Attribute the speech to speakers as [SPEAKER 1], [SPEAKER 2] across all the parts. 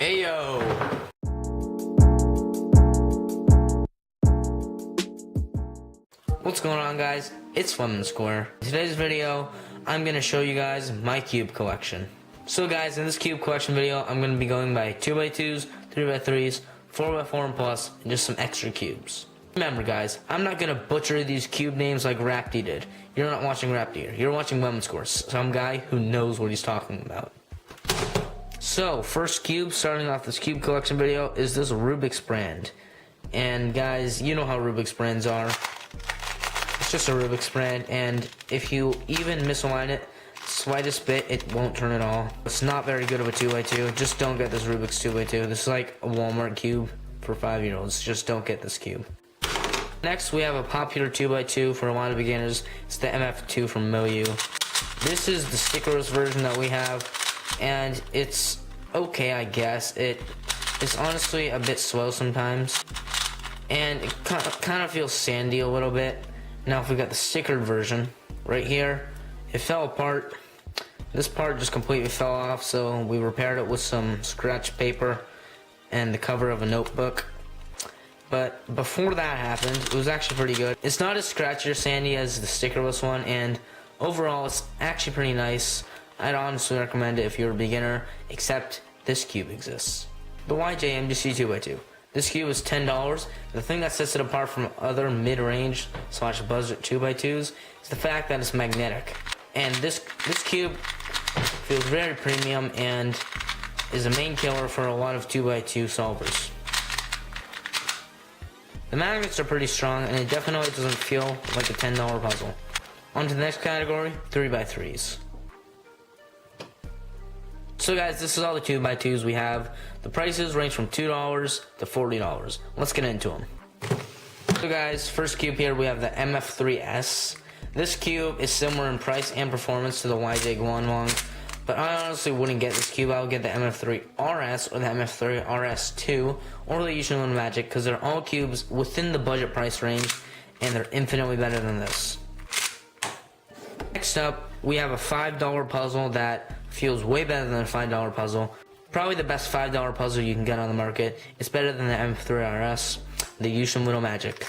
[SPEAKER 1] Heyo! What's going on, guys? It's Lemon Sqare. In today's video, I'm going to show you guys my cube collection. So guys, in this cube collection video, I'm going to be going by 2x2s, 3x3s, 4x4 and plus, and just some extra cubes. Remember guys, I'm not going to butcher these cube names like Rapti did. You're not watching Rapti, you're watching Lemon Sqare, some guy who knows what he's talking about. So, first cube, starting off this cube collection video, is this Rubik's brand. And guys, you know how Rubik's brands are. It's just a Rubik's brand, and if you even misalign it slightest bit, it won't turn at all. It's not very good of a 2x2. Just don't get this Rubik's 2x2. This is like a Walmart cube for 5-year-olds. Just don't get this cube. Next, we have a popular 2x2 for a lot of beginners. It's the MF2 from Milieu. This is the stickerless version that we have, and it's okay, I guess. It's honestly a bit slow sometimes, and it kind of feels sandy a little bit. Now, if we got the stickered version right here, it fell apart. This part just completely fell off, so we repaired it with some scratch paper and the cover of a notebook. But before that happened, it was actually pretty good. It's not as scratchy or sandy as the stickerless one, and overall it's actually pretty nice. I'd honestly recommend it if you're a beginner, except this cube exists. The YJ-MDC 2x2. This cube is $10. The thing that sets it apart from other mid-range / budget 2x2s is the fact that it's magnetic. And this cube feels very premium and is a main killer for a lot of 2x2 solvers. The magnets are pretty strong, and it definitely doesn't feel like a $10 puzzle. On to the next category, 3x3s. So guys, this is all the 2x2s we have. The prices range from $2 to $40. Let's get into them. So guys, first cube here, we have the MF3S. This cube is similar in price and performance to the YJ Guanwang, but I honestly wouldn't get this cube. I would get the MF3RS or the MF3RS2 or the Yushin Magic, because they're all cubes within the budget price range, and they're infinitely better than this. Next up, we have a $5 puzzle that feels way better than a $5 puzzle. Probably the best $5 puzzle you can get on the market. It's better than the MF3RS, the Yushin Magic.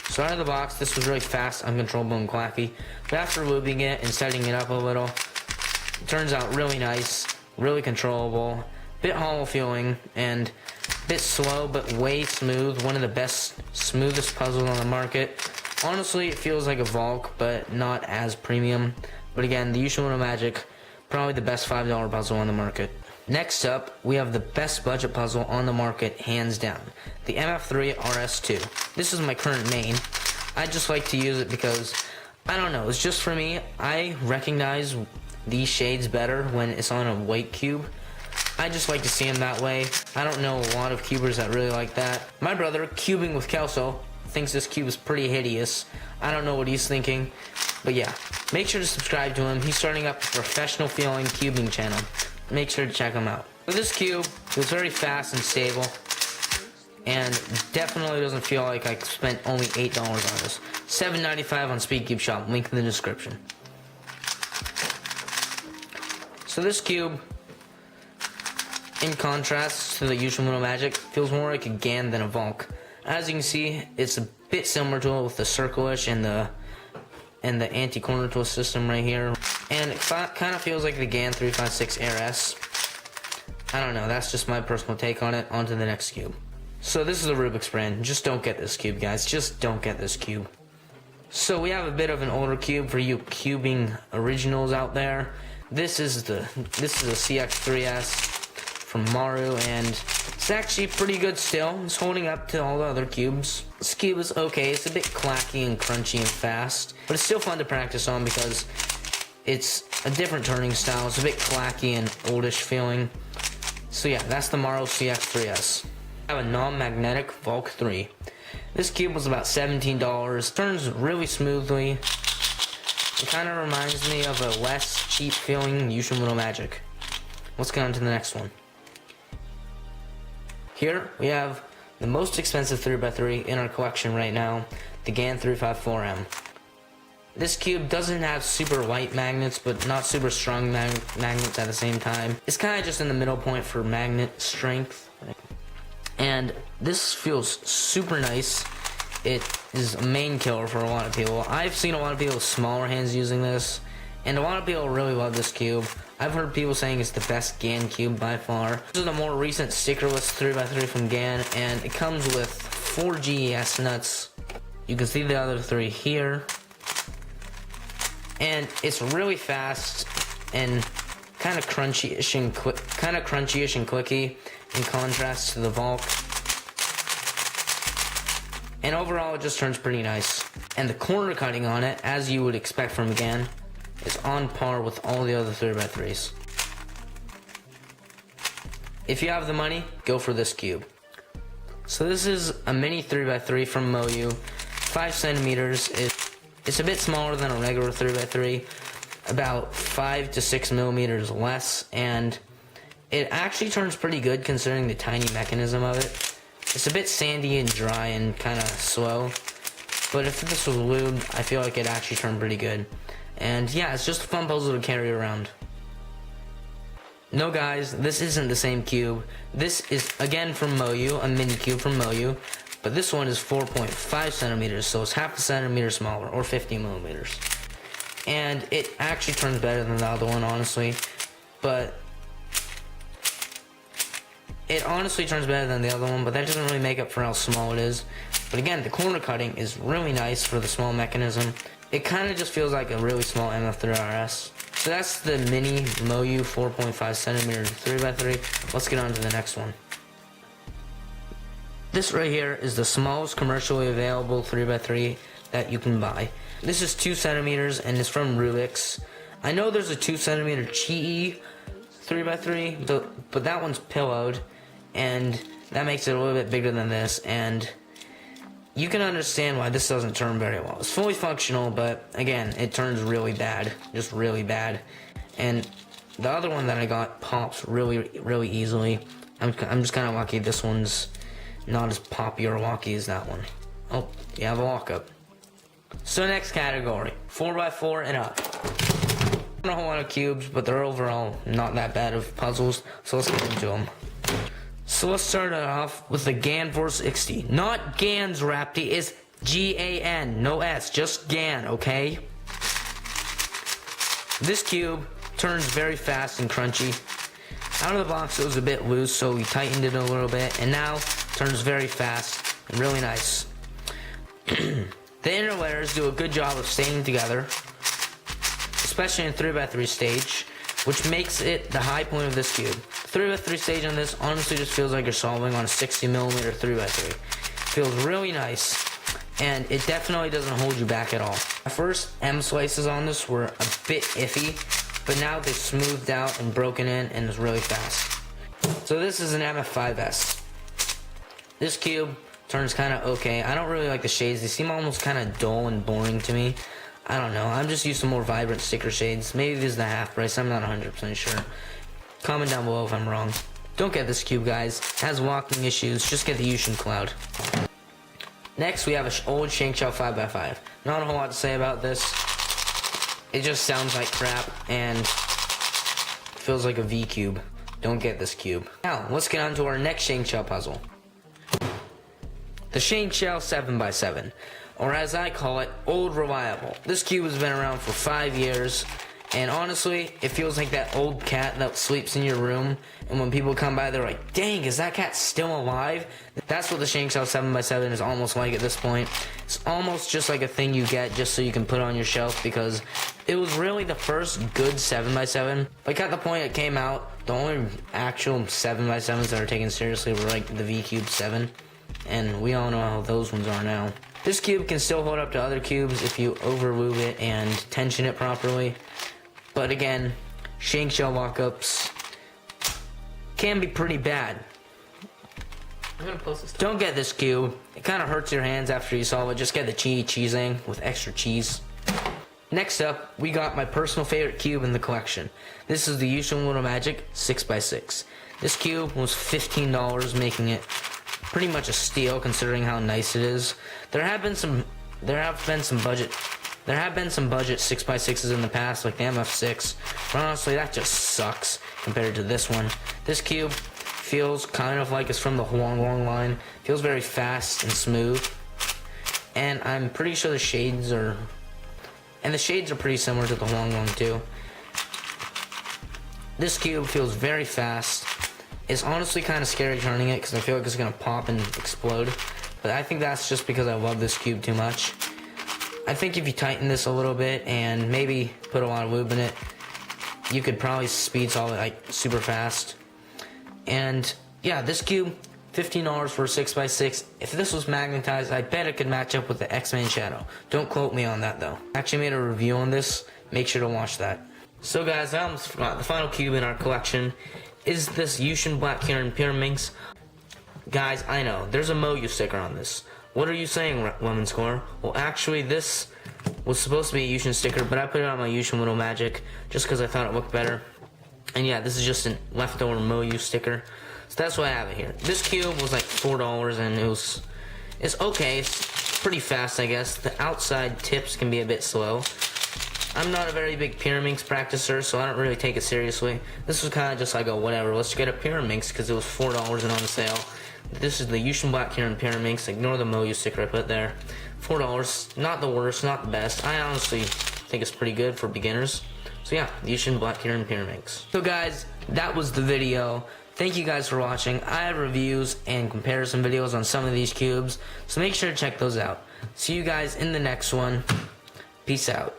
[SPEAKER 1] So out of the box, this was really fast, uncontrollable, and clacky. But after lubing it and setting it up a little, it turns out really nice, really controllable, bit hollow feeling, and bit slow but way smooth. One of the best, smoothest puzzles on the market. Honestly, it feels like a Volk, but not as premium. But again, the Yushin Magic, probably the best $5 puzzle on the market. Next up, we have the best budget puzzle on the market, hands down. The MF3RS2. This is my current main. I just like to use it because, I don't know, it's just for me. I recognize these shades better when it's on a white cube. I just like to see them that way. I don't know a lot of cubers that really like that. My brother, Kubing with Kelso, thinks this cube is pretty hideous. I don't know what he's thinking, but yeah. Make sure to subscribe to him. He's starting up a professional feeling cubing channel. Make sure to check him out. With this cube, it was very fast and stable, and definitely doesn't feel like I spent only $8 on this. $7.95 on Speedcubeshop, link in the description. So this cube, in contrast to the Yushin Magic, feels more like a GAN than a Volk. As you can see, it's a bit similar to it with the circle-ish and the anti-corner twist system right here. And it kind of feels like the GAN 356 Air S. I don't know, that's just my personal take on it. On to the next cube. So this is the Rubik's brand. Just don't get this cube, guys. Just don't get this cube. So we have a bit of an older cube for you cubing originals out there. This is a CX3S from Maru, and it's actually pretty good still. It's holding up to all the other cubes. This cube is okay. It's a bit clacky and crunchy and fast, but it's still fun to practice on because it's a different turning style. It's a bit clacky and oldish feeling. So yeah, that's the Maru CX3S. I have a non-magnetic Volk 3. This cube was about $17. Turns really smoothly. It kind of reminds me of a less cheap feeling Yushin Magic. Let's get on to the next one. Here we have the most expensive 3x3 in our collection right now, the GAN 354M. This cube doesn't have super light magnets, but not super strong magnets at the same time. It's kind of just in the middle point for magnet strength. And this feels super nice. It is a main killer for a lot of people. I've seen a lot of people with smaller hands using this, and a lot of people really love this cube. I've heard people saying it's the best GAN cube by far. This is the more recent stickerless 3x3 from GAN, and it comes with 4 GES nuts. You can see the other 3 here. And it's really fast and kind of crunchy-ish and clicky in contrast to the Volk. And overall, it just turns pretty nice. And the corner cutting on it, as you would expect from GAN, is on par with all the other 3x3s. If you have the money, go for this cube. So this is a mini 3x3 from Moyu, 5 centimeters. It's a bit smaller than a regular 3x3, about 5 to 6 millimeters less, and it actually turns pretty good considering the tiny mechanism of it. It's a bit sandy and dry and kind of slow, but if this was lubed, I feel like it actually turned pretty good. And yeah, it's just a fun puzzle to carry around. No guys, this isn't the same cube. This is again from Moyu, a mini cube from Moyu, but this one is 4.5 centimeters, so it's half a centimeter smaller, or 50 millimeters. And it actually turns better than the other one, honestly, but it honestly turns better than the other one, but that doesn't really make up for how small it is. But again, the corner cutting is really nice for the small mechanism. It kind of just feels like a really small MF3RS. So that's the mini Moyu 4.5 centimeter 3x3. Let's get on to the next one. This right here is the smallest commercially available 3x3 that you can buy. This is 2 centimeters and it's from Rubik's. I know there's a 2 centimeter GE 3x3, but that one's pillowed, and that makes it a little bit bigger than this, and you can understand why this doesn't turn very well. It's fully functional, but again, it turns really bad, just really bad. And the other one that I got pops really, really easily. I'm just kind of lucky this one's not as poppy or walky as that one. Oh, you have a walk-up. So next category, 4x4 and up. Not a whole lot of cubes, but they're overall not that bad of puzzles, so let's get into them. So let's start it off with the GAN 460. Not GAN's Rapti, it's G-A-N, no S, just GAN, okay? This cube turns very fast and crunchy. Out of the box it was a bit loose, so we tightened it a little bit, and now turns very fast and really nice. The inner layers do a good job of staying together, especially in 3x3 stage, which makes it the high point of this cube. 3x3 stage on this honestly just feels like you're solving on a 60mm 3x3. Feels really nice, and it definitely doesn't hold you back at all. My first M slices on this were a bit iffy, but now they've smoothed out and broken in and is really fast. So this is an MF5S. This cube turns kind of okay. I don't really like the shades. They seem almost kind of dull and boring to me. I don't know. I'm just used to more vibrant sticker shades. Maybe this is the half price. I'm not 100% sure. Comment down below if I'm wrong. Don't get this cube, guys. It has walking issues. Just get the Yushin Cloud. Next, we have an old Shank Shell 5x5. Not a whole lot to say about this. It just sounds like crap and feels like a V cube. Don't get this cube. Now, let's get on to our next Shank Shell puzzle. The Shank Shell 7x7. Or as I call it, Old Reliable. This cube has been around for 5 years, and honestly, it feels like that old cat that sleeps in your room, and when people come by, they're like, dang, is that cat still alive? That's what the Shank Shell 7x7 is almost like at this point. It's almost just like a thing you get just so you can put on your shelf, because it was really the first good 7x7. Like at the point it came out, the only actual 7x7s that are taken seriously were like the V-Cube 7, and we all know how those ones are now. This cube can still hold up to other cubes if you overlube it and tension it properly. But again, Shank Shell walk-ups can be pretty bad.
[SPEAKER 2] I'm gonna post this.
[SPEAKER 1] Don't get this cube. It kind of hurts your hands after you solve it. Just get the cheesing with extra cheese. Next up, we got my personal favorite cube in the collection. This is the Yushin Little Magic 6x6. This cube was $15, making it pretty much a steal considering how nice it is. There have been some budget There have been some budget 6x6s in the past, like the MF6, but honestly, that just sucks compared to this one. This cube feels kind of like it's from the Huanglong line. Feels very fast and smooth. And I'm pretty sure the shades are... And the shades are pretty similar to the Huanglong too. This cube feels very fast. It's honestly kind of scary turning it because I feel like it's going to pop and explode. But I think that's just because I love this cube too much. I think if you tighten this a little bit and maybe put a lot of lube in it, you could probably speed solve it like super fast. And yeah, this cube, $15 for a 6x6. If this was magnetized, I bet it could match up with the X-Men Shadow. Don't quote me on that though. I actually made a review on this. Make sure to watch that. So guys, I almost forgot. The final cube in our collection is this Yushin Black Kirin Pyraminx. Guys, I know, there's a Moyu sticker on this. What are you saying, Lemon Sqare? Well, actually, this was supposed to be a Yushin sticker, but I put it on my Yushin Little Magic just because I thought it looked better. And yeah, this is just a leftover Moyu sticker. So that's why I have it here. This cube was like $4 and it's okay. It's pretty fast, I guess. The outside tips can be a bit slow. I'm not a very big Pyraminx practicer, so I don't really take it seriously. This was kind of just like a whatever, let's get a Pyraminx because it was $4 and on sale. This is the Yushin Black Kirin Pyraminx. Ignore the Moyu sticker I put there. $4, not the worst, not the best. I honestly think it's pretty good for beginners. So yeah, Yushin Black Kirin Pyraminx. So guys, that was the video. Thank you guys for watching. I have reviews and comparison videos on some of these cubes, so make sure to check those out. See you guys in the next one. Peace out.